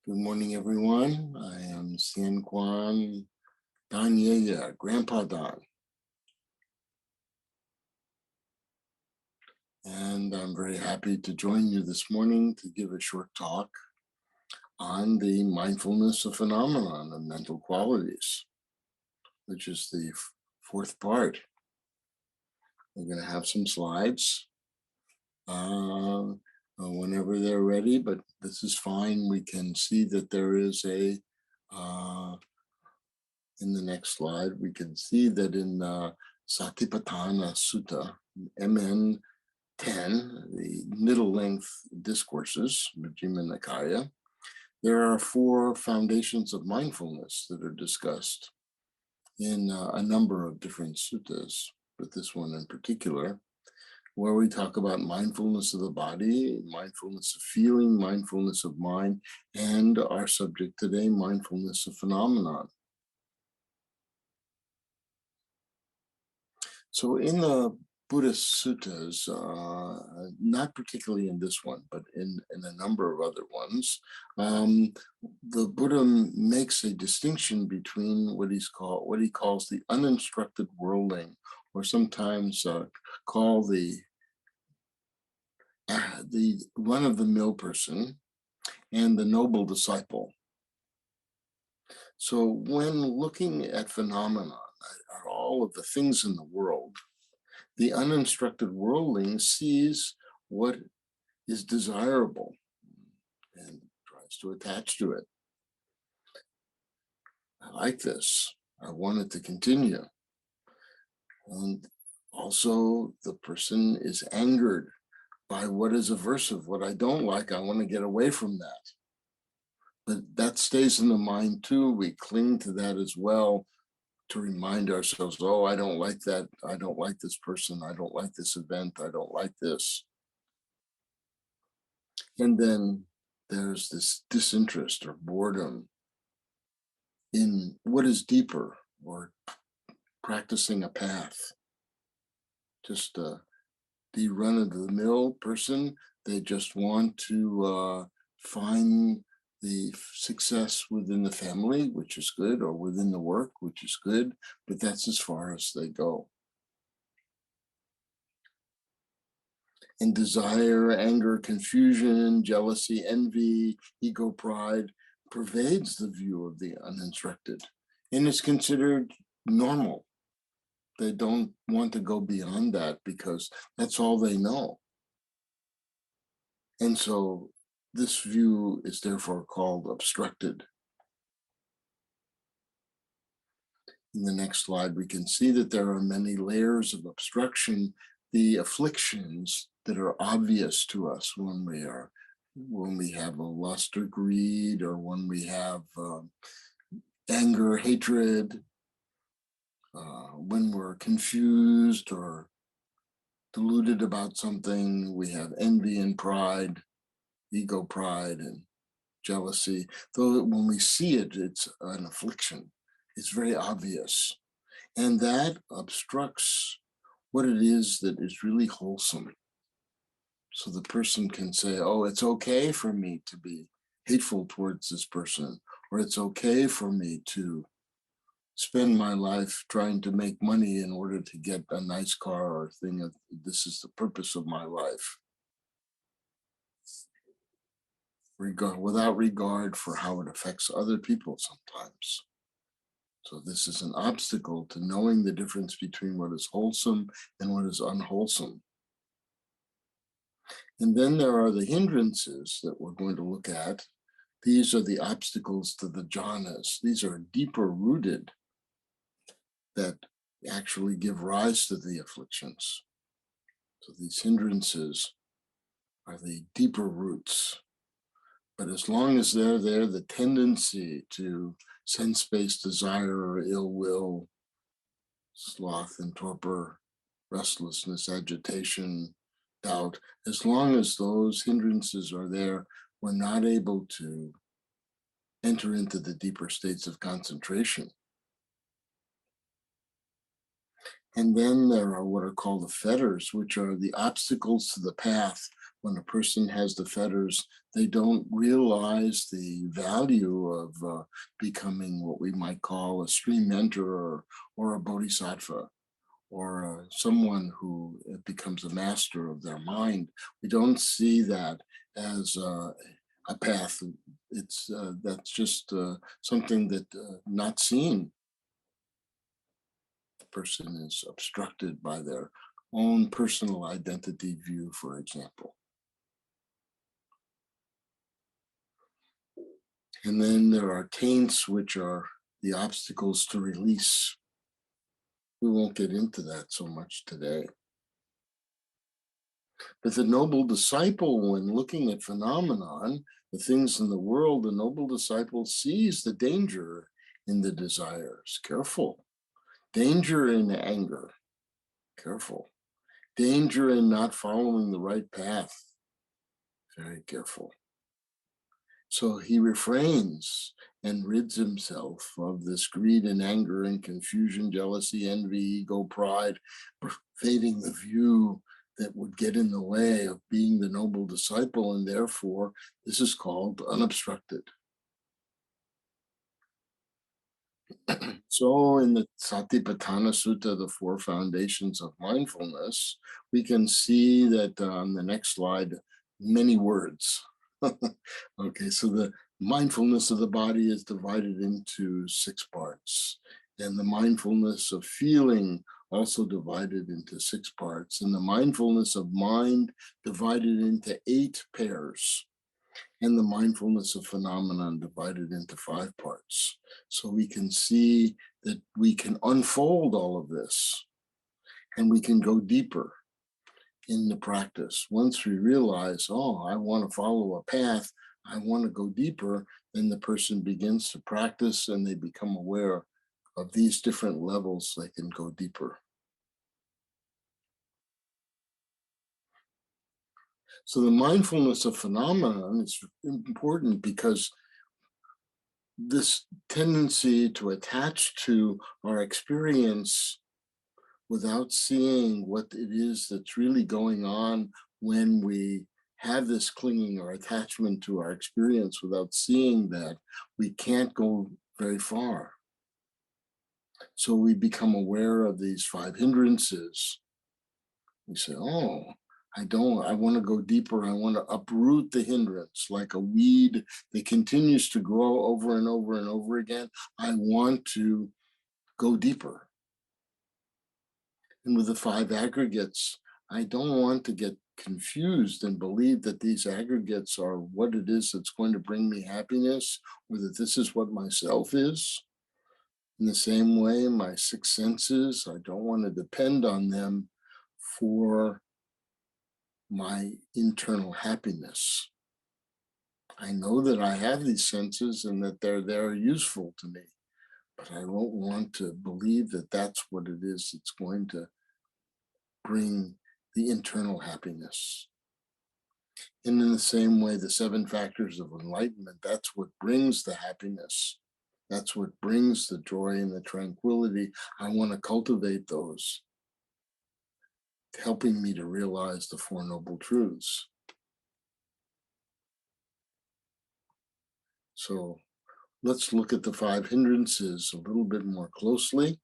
Good morning, everyone. I am Xiankuan Dan Yeye, Grandpa Dan. And I'm very happy to join you this morning to give a short talk on the mindfulness of phenomenon and mental qualities, which is the fourth part. We're going to have some slides whenever they're ready, but this is fine. We can see that there is a in the next slide, we can see that in Satipatthāna Sutta, MN 10, the middle length discourses, Majjhima Nikaya, there are 4 foundations of mindfulness that are discussed in a number of different suttas, but this one in particular, where we talk about mindfulness of the body, mindfulness of feeling, mindfulness of mind, and our subject today, mindfulness of phenomenon. So in the Buddhist suttas, not particularly in this one, but in a number of other ones, the Buddha makes a distinction between what he calls the uninstructed worldling, or sometimes call the run-of-the-mill person, and the noble disciple. So when looking at phenomena, at all of the things in the world, the uninstructed worldling sees what is desirable and tries to attach to it. I like this. I want it to continue. And also the person is angered by what is aversive, what I don't like. I want to get away from that. But that stays in the mind too. We cling to that as well, to remind ourselves, oh, I don't like that. I don't like this person. I don't like this event. I don't like this. And then there's this disinterest or boredom in what is deeper, or practicing a path. Just the run-of-the-mill person, they just want to find the success within the family, which is good, or within the work, which is good, but that's as far as they go. And desire, anger, confusion, jealousy, envy, ego, pride pervades the view of the uninstructed, and is considered normal. They don't want to go beyond that because that's all they know. And so this view is therefore called obstructed. In the next slide, we can see that there are many layers of obstruction, the afflictions that are obvious to us when we have a lust or greed, or when we have anger, hatred, when we're confused or deluded about something. We have envy and pride, ego, pride, and jealousy. Though when we see it, it's an affliction. It's very obvious. And that obstructs what it is that is really wholesome. So the person can say, oh, it's okay for me to be hateful towards this person, or it's okay for me to spend my life trying to make money in order to get a nice car or thing. This is the purpose of my life. Without regard for how it affects other people sometimes. So this is an obstacle to knowing the difference between what is wholesome and what is unwholesome. And then there are the hindrances that we're going to look at. These are the obstacles to the jhanas. These are deeper rooted, that actually give rise to the afflictions. So these hindrances are the deeper roots. But as long as they're there, the tendency to sense-based desire or ill will, sloth and torpor, restlessness, agitation, doubt, as long as those hindrances are there, we're not able to enter into the deeper states of concentration. And then there are what are called the fetters, which are the obstacles to the path when a person has the fetters, they don't realize the value of becoming what we might call a stream mentor or a bodhisattva, or someone who becomes a master of their mind. We don't see that as a path. It's that's just something that not seen. The person is obstructed by their own personal identity view, for example. And then there are taints, which are the obstacles to release. We won't get into that so much today. But the noble disciple, when looking at phenomenon, the things in the world, the noble disciple sees the danger in the desires. Careful. Danger in anger. Careful. Danger in not following the right path. Very careful. So he refrains and rids himself of this greed and anger and confusion, jealousy, envy, ego, pride, pervading the view that would get in the way of being the noble disciple, and therefore this is called unobstructed. So in the Satipatthana Sutta, the four foundations of mindfulness, we can see that on the next slide, many words. Okay, so the mindfulness of the body is divided into 6 parts, and the mindfulness of feeling also divided into 6 parts, and the mindfulness of mind divided into 8 pairs, and the mindfulness of phenomenon divided into 5 parts. So we can see that we can unfold all of this, and we can go deeper in the practice. Once we realize, oh, I want to follow a path, I want to go deeper, then the person begins to practice and they become aware of these different levels. They can go deeper. So the mindfulness of phenomenon is important because this tendency to attach to our experience without seeing what it is that's really going on when we have this clinging or attachment to our experience, without seeing that, we can't go very far. So we become aware of these 5 hindrances. We say, oh, I want to go deeper. I want to uproot the hindrance like a weed that continues to grow over and over and over again. I want to go deeper. And with the 5 aggregates, I don't want to get confused and believe that these aggregates are what it is that's going to bring me happiness, or that this is what myself is. In the same way, my 6 senses, I don't want to depend on them for my internal happiness. I know that I have these senses and that they're useful to me, but I don't want to believe that that's what it is that's going to bring the internal happiness. And in the same way, the 7 factors of enlightenment, that's what brings the happiness. That's what brings the joy and the tranquility. I want to cultivate those, helping me to realize the 4 noble truths. So let's look at the 5 hindrances a little bit more closely.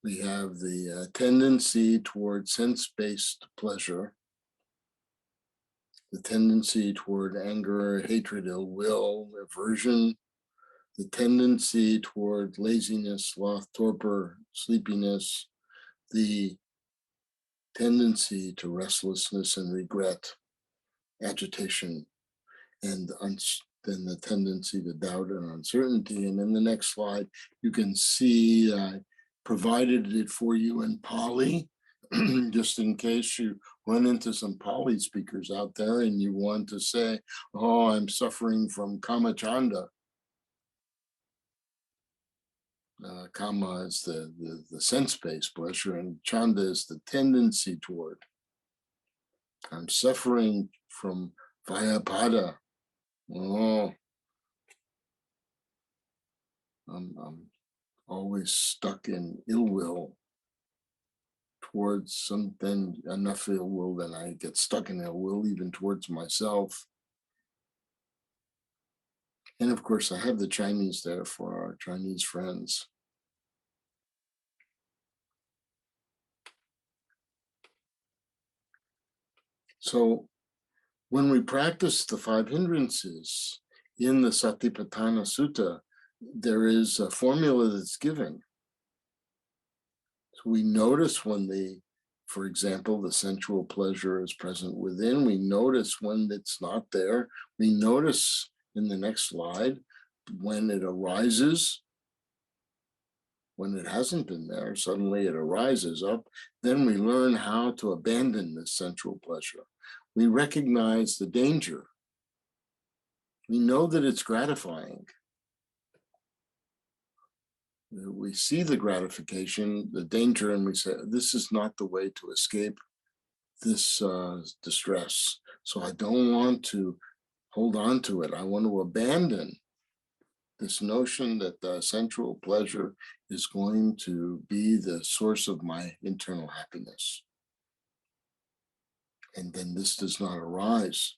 We have the tendency toward sense-based pleasure, the tendency toward anger, hatred, ill will, aversion, the tendency toward laziness, sloth, torpor, sleepiness, the tendency to restlessness and regret, agitation, and then the tendency to doubt and uncertainty. And in the next slide, you can see I provided it for you in Pali, just in case you run into some Pali speakers out there and you want to say, oh, I'm suffering from kama chanda. Kama is the sense-based pleasure, and chanda is the tendency toward. I'm suffering from vyapada. Oh, I'm always stuck in ill will towards some, then enough ill will, then I get stuck in ill will, even towards myself. And of course, I have the Chinese there for our Chinese friends. So when we practice the 5 hindrances in the Satipatthana Sutta, there is a formula that's given. So we notice when for example, the sensual pleasure is present within. We notice when it's not there. We notice in the next slide when it arises. When it hasn't been there, suddenly it arises up. Then we learn how to abandon this sensual pleasure. We recognize the danger. We know that it's gratifying. We see the gratification, the danger, and we say, this is not the way to escape this distress. So I don't want to hold on to it. I want to abandon this notion that the sensual pleasure is going to be the source of my internal happiness. And then this does not arise.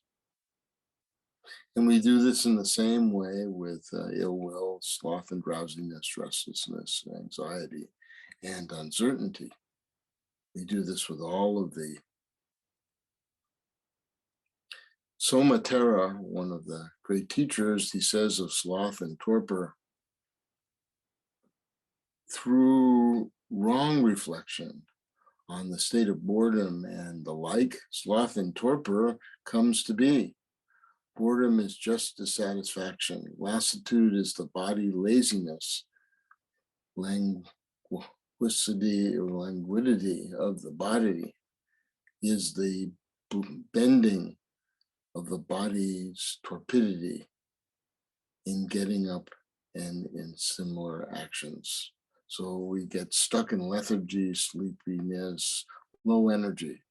And we do this in the same way with ill will, sloth and drowsiness, restlessness, anxiety, and uncertainty. We do this with all of the. Somatera, one of the great teachers, he says of sloth and torpor, through wrong reflection on the state of boredom and the like, sloth and torpor comes to be. Boredom is just dissatisfaction. Lassitude is the body laziness. Languidity or languidity of the body is the bending of the body's torpidity in getting up and in similar actions. So we get stuck in lethargy, sleepiness, low energy.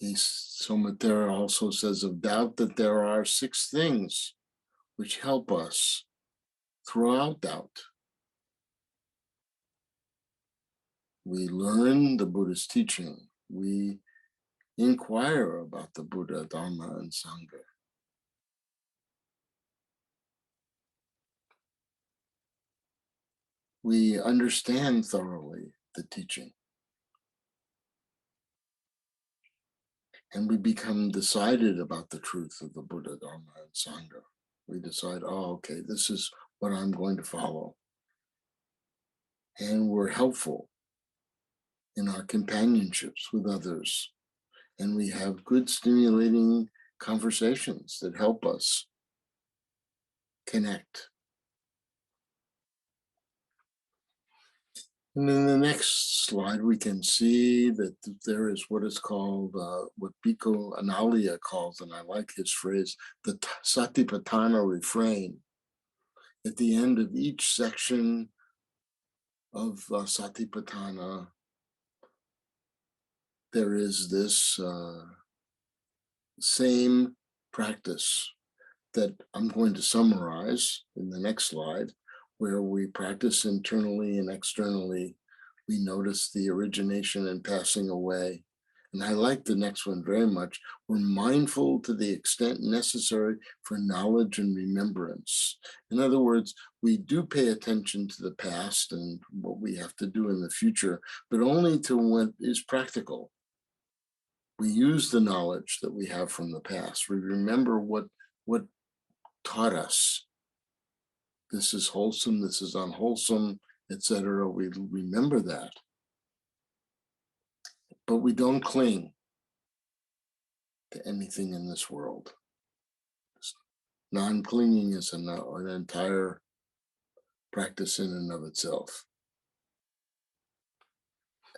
Somatera also says of doubt that there are 6 things which help us throughout doubt. We learn the Buddha's teaching. We inquire about the Buddha, Dharma, and Sangha. We understand thoroughly the teaching. And we become decided about the truth of the Buddha, Dharma, and Sangha. We decide, oh, okay, this is what I'm going to follow. And we're helpful in our companionships with others. And we have good, stimulating conversations that help us connect. And in the next slide, we can see that there is what is called, what Bhikkhu Analia calls, and I like his phrase, the Satipatthana refrain. At the end of each section of Satipatthana, there is this same practice that I'm going to summarize in the next slide, where we practice internally and externally. We notice the origination and passing away. And I like the next one very much. We're mindful to the extent necessary for knowledge and remembrance. In other words, we do pay attention to the past and what we have to do in the future, but only to what is practical. We use the knowledge that we have from the past. We remember what taught us. This is wholesome, this is unwholesome, etc. We remember that. But we don't cling to anything in this world. Non-clinging is an entire practice in and of itself.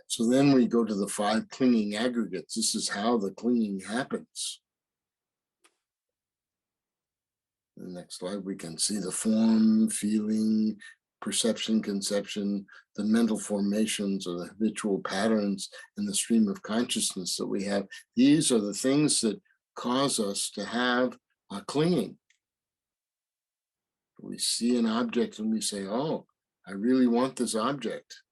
So then we go to the 5 clinging aggregates. This is how the clinging happens. The next slide, we can see the form, feeling, perception, conception, the mental formations or the habitual patterns in the stream of consciousness that we have. These are the things that cause us to have a clinging. We see an object and we say, oh, I really want this object.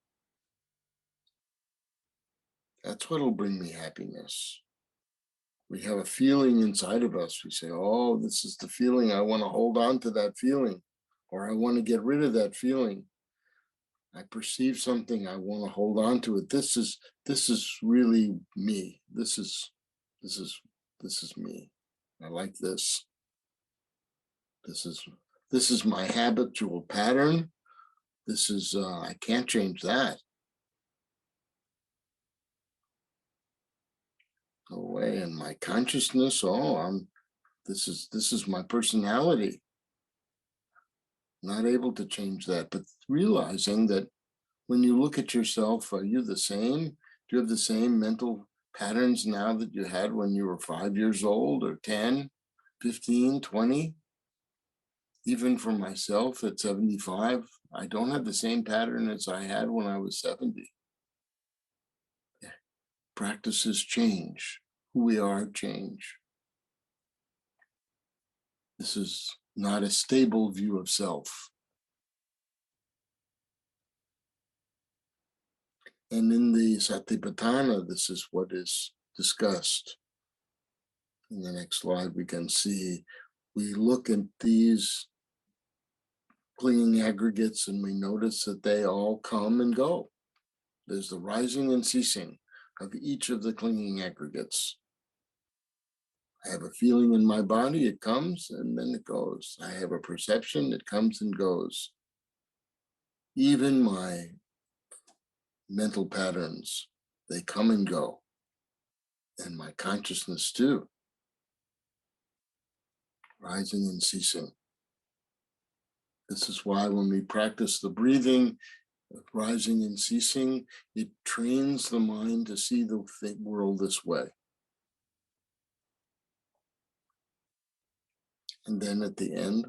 That's what'll bring me happiness. We have a feeling inside of us. We say, oh, this is the feeling. I want to hold on to that feeling, or I want to get rid of that feeling. I perceive something. I want to hold on to it. This is really me. This is me. I like this. This is my habitual pattern. This is I can't change that. Go away. And my consciousness, this is my personality. Not able to change that, but realizing that when you look at yourself, are you the same? Do you have the same mental patterns now that you had when you were 5 years old, or 10, 15, 20? Even for myself at 75, I don't have the same pattern as I had when I was 70. Practices change. Who we are change. This is not a stable view of self. And in the Satipatthana, this is what is discussed. In the next slide, we can see, we look at these clinging aggregates and we notice that they all come and go. There's the rising and ceasing of each of the clinging aggregates. I have a feeling in my body, it comes and then it goes. I have a perception, it comes and goes. Even my mental patterns, they come and go. And my consciousness too. Rising and ceasing. This is why when we practice the breathing, rising and ceasing, it trains the mind to see the world this way. And then at the end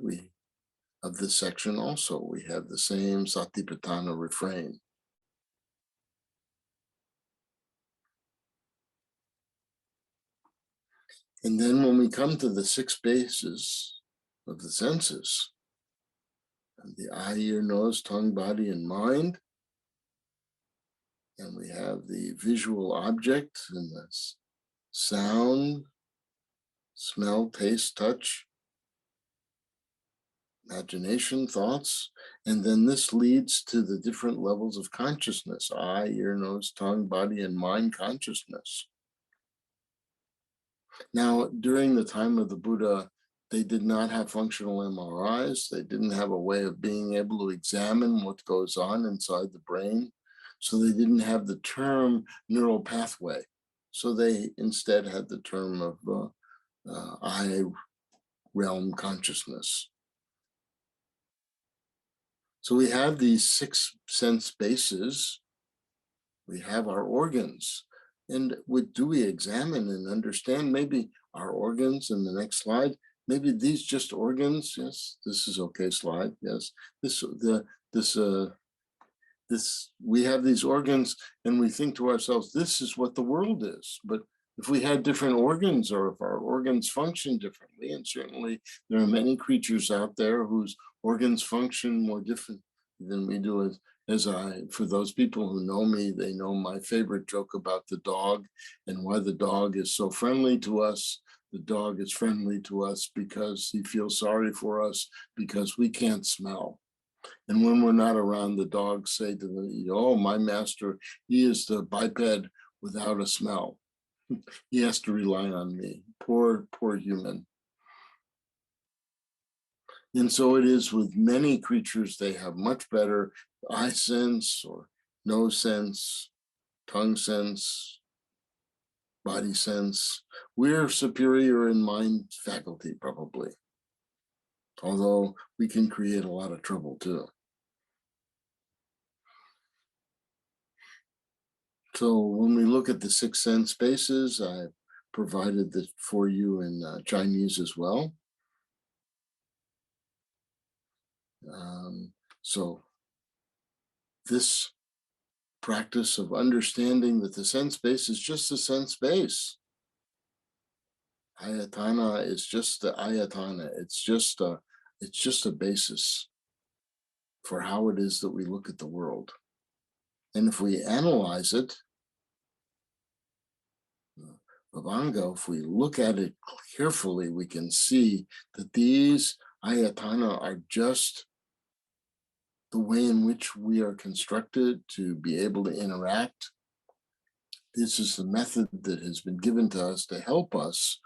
of this section also, we have the same Satipatthana refrain. And then when we come to the 6 bases of the senses, the eye, ear, nose, tongue, body, and mind, and we have the visual object and the sound, smell, taste, touch, imagination, thoughts, and then this leads to the different levels of consciousness: eye, ear, nose, tongue, body, and mind consciousness. Now, during the time of the Buddha, they did not have functional MRIs. They didn't have a way of being able to examine what goes on inside the brain. So they didn't have the term neural pathway. So they instead had the term of eye realm consciousness. So we have these 6 sense bases. We have our organs. And do we examine and understand maybe our organs in the next slide? Maybe these just organs. Yes, this is okay slide. Yes, we have these organs and we think to ourselves, this is what the world is. But if we had different organs, or if our organs function differently, and certainly there are many creatures out there whose organs function more different than we do, for those people who know me, they know my favorite joke about the dog and why the dog is so friendly to us. The dog is friendly to us because he feels sorry for us because we can't smell. And when we're not around, the dogs say to me, oh, my master, he is the biped without a smell. He has to rely on me. Poor human. And so it is with many creatures. They have much better eye sense or nose sense, tongue sense, body sense. We're superior in mind faculty, probably. Although we can create a lot of trouble too. So when we look at the 6 sense bases, I provided this for you in Chinese as well. So this practice of understanding that the sense base is just a sense base. Ayatana is just the ayatana. It's just a basis. for how it is that we look at the world. And if we analyze it, Vibhanga, if we look at it carefully, we can see that these ayatana are just the way in which we are constructed to be able to interact. This is the method that has been given to us to help us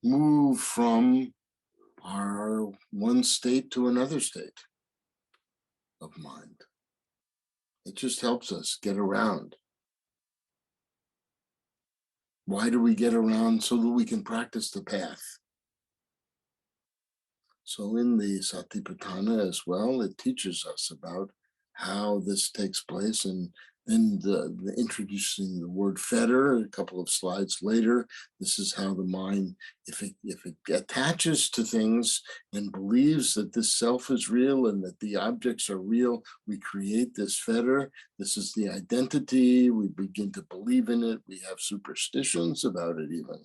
move from our one state to another state of mind. It just helps us get around. Why do we get around? So that we can practice the path. So in the Satipatthana as well, it teaches us about how this takes place, and then the introducing the word fetter a couple of slides later. This is how the mind, if it attaches to things and believes that this self is real and that the objects are real, we create this fetter. This is the identity. We begin to believe in it. We have superstitions about it even.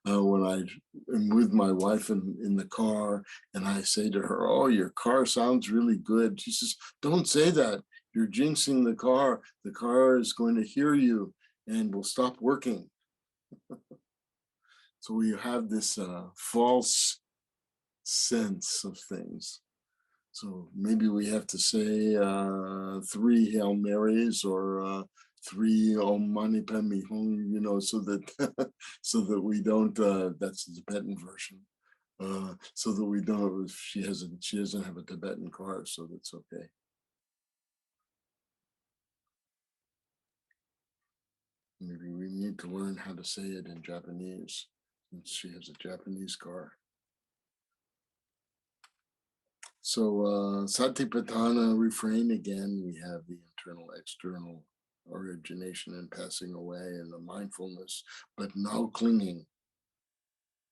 When I am with my wife in the car and I say to her, "Oh, your car sounds really good." She says, "Don't say that. You're jinxing the car. The car is going to hear you and will stop working." So we have this false sense of things. So maybe we have to say 3 Hail Marys or 3 Om Mani Padme Hum, so that so that we don't. That's the Tibetan version. So that we don't. She doesn't have a Tibetan car, so that's okay. Maybe we need to learn how to say it in Japanese, since she has a Japanese car. So Satipatthana refrain again, we have the internal, external, origination and passing away, and the mindfulness, but no clinging.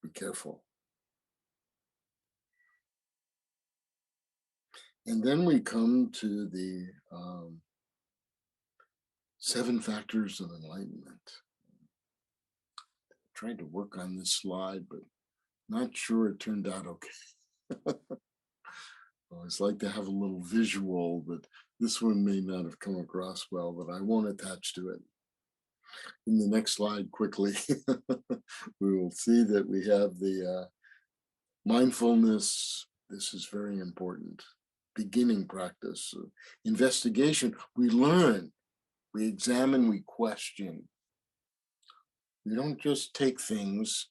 Be careful. And then we come to the 7 factors of enlightenment. I tried to work on this slide, but not sure it turned out okay. I always like to have a little visual, but this one may not have come across well, but I won't attach to it. In the next slide, quickly, we will see that we have the mindfulness. This is very important. Beginning practice. Investigation, we learn, we examine, we question. We don't just take things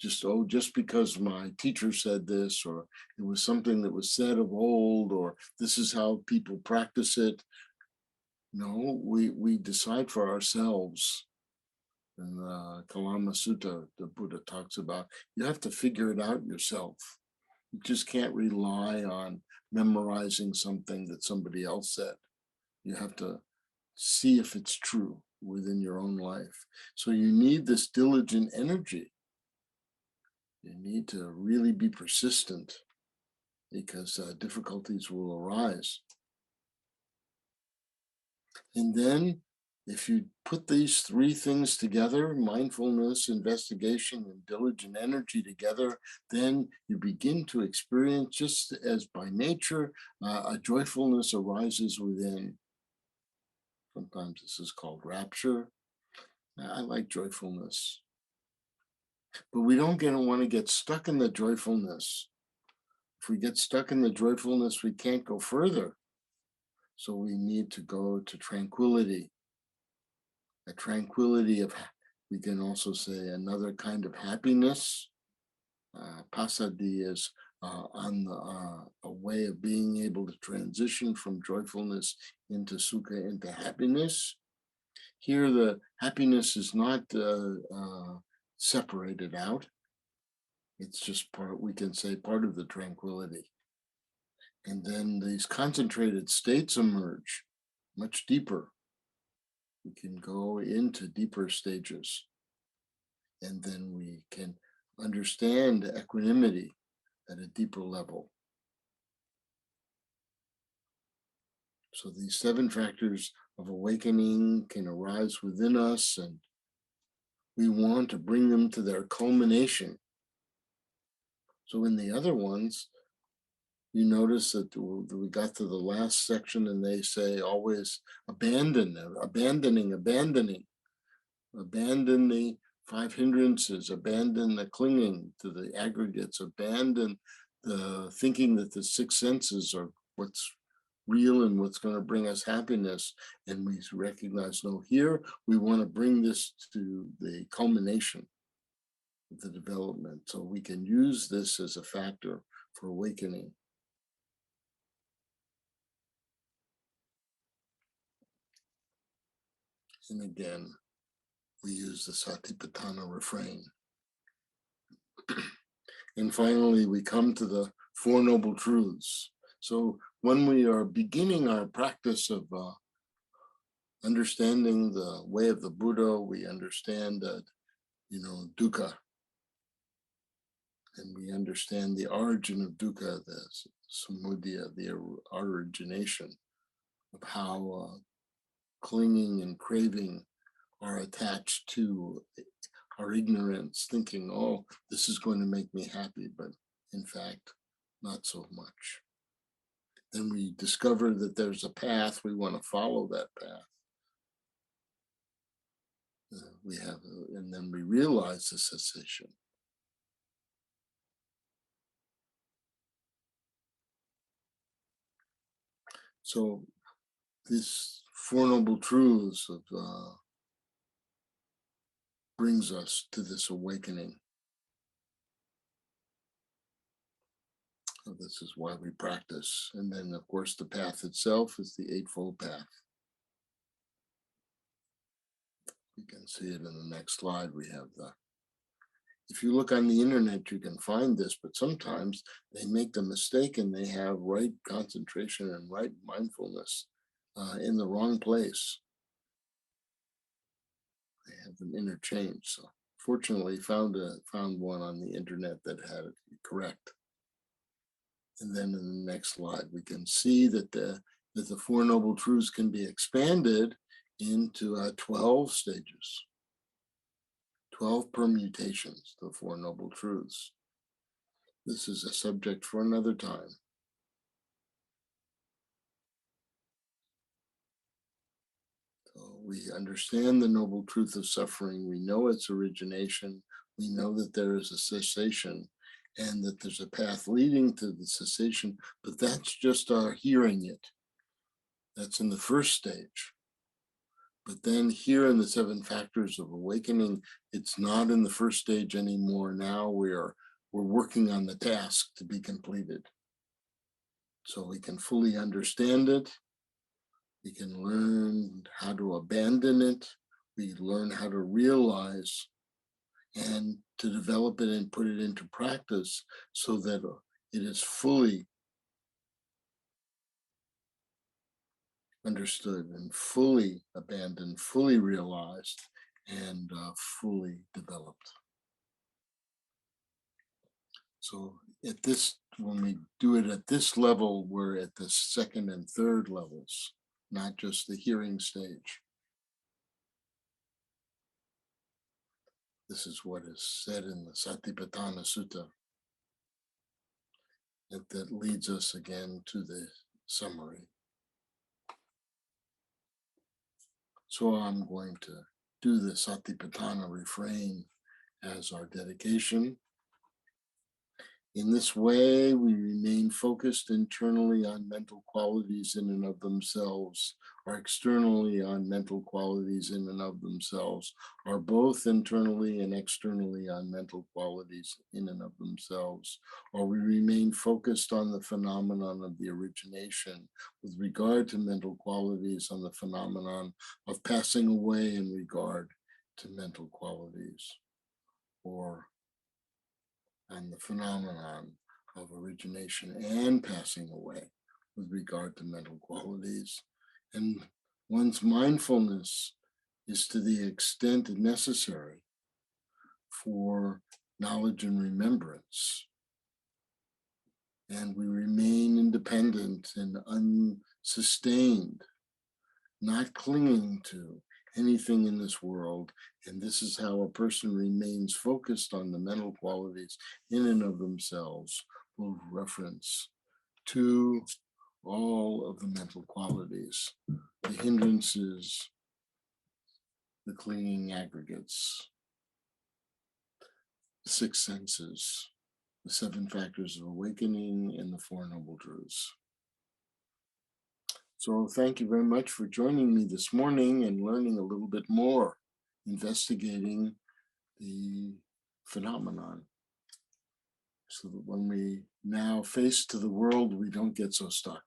just because my teacher said this, or it was something that was said of old, or this is how people practice it. No, we decide for ourselves. In the Kalama Sutta, the Buddha talks about, you have to figure it out yourself. You just can't rely on memorizing something that somebody else said. You have to see if it's true within your own life. So you need this diligent energy. You need to really be persistent, because difficulties will arise. And then if you put these 3 things together, mindfulness, investigation, and diligent energy together, then you begin to experience, just as by nature, a joyfulness arises within. Sometimes this is called rapture. I like joyfulness. But we don't want to get stuck in the joyfulness. If we get stuck in the joyfulness, we can't go further. So we need to go to tranquility. A tranquility of, we can also say, another kind of happiness. Passaddhi is a way of being able to transition from joyfulness into sukha, into happiness. Here, the happiness is not separated out. It's just part, we can say, part of the tranquility. And then these concentrated states emerge much deeper. We can go into deeper stages. And then we can understand equanimity at a deeper level. So these 7 factors of awakening can arise within us, and we want to bring them to their culmination. So in the other ones, You notice that we got to the last section and they say always abandoning, abandon the five hindrances, abandon the clinging to the aggregates, abandon the thinking that the six senses are what's real and what's going to bring us happiness. And we recognize, no, here we want to bring this to the culmination of the development. So we can use this as a factor for awakening. And again, we use the Satipatthana refrain. And finally, we come to the Four Noble Truths. So when we are beginning our practice of understanding the way of the Buddha, we understand that, dukkha. And we understand the origin of dukkha, the samudaya, the origination of how clinging and craving are attached to our ignorance, thinking, oh, this is going to make me happy, but in fact, not so much. Then we discover that there's a path, we want to follow that path. And then we realize the cessation. So these Four Noble Truths of brings us to this awakening. So this is why we practice. And then, of course, the path itself is the Eightfold Path. You can see it in the next slide. We have if you look on the internet, you can find this, but sometimes they make the mistake and they have right concentration and right mindfulness in the wrong place. They have them interchanged. So fortunately, found one on the internet that had it correct. And then in the next slide, we can see that the Four Noble Truths can be expanded into 12 stages, 12 permutations, the Four Noble Truths. This is a subject for another time. So we understand the noble truth of suffering. We know its origination. We know that there is a cessation and that there's a path leading to the cessation, but that's just our hearing it. That's in the first stage. But then here in the seven factors of awakening, it's not in the first stage anymore. Now we're working on the task to be completed. So we can fully understand it. We can learn how to abandon it. We learn how to realize and to develop it and put it into practice so that it is fully understood and fully abandoned, fully realized, and fully developed. So when we do it at this level, we're at the second and third levels, not just the hearing stage. This is what is said in the Satipatthana Sutta. That leads us again to the summary. So I'm going to do the Satipatthana refrain as our dedication. In this way, we remain focused internally on mental qualities in and of themselves, or externally on mental qualities in and of themselves, or both internally and externally on mental qualities in and of themselves, or we remain focused on the phenomenon of the origination with regard to mental qualities, on the phenomenon of passing away in regard to mental qualities, or on the phenomenon of origination and passing away with regard to mental qualities. And one's mindfulness is to the extent necessary for knowledge and remembrance. And we remain independent and unsustained, not clinging to anything in this world. And this is how a person remains focused on the mental qualities in and of themselves, with reference to all of the mental qualities, the hindrances, the clinging aggregates, the six senses, the seven factors of awakening, and the Four Noble Truths. So thank you very much for joining me this morning and learning a little bit more, investigating the phenomenon, so that when we now face to the world, we don't get so stuck.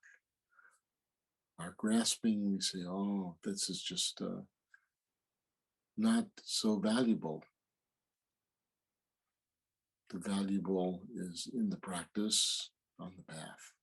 Our grasping, we say, oh, this is just not so valuable. The valuable is in the practice, on the path.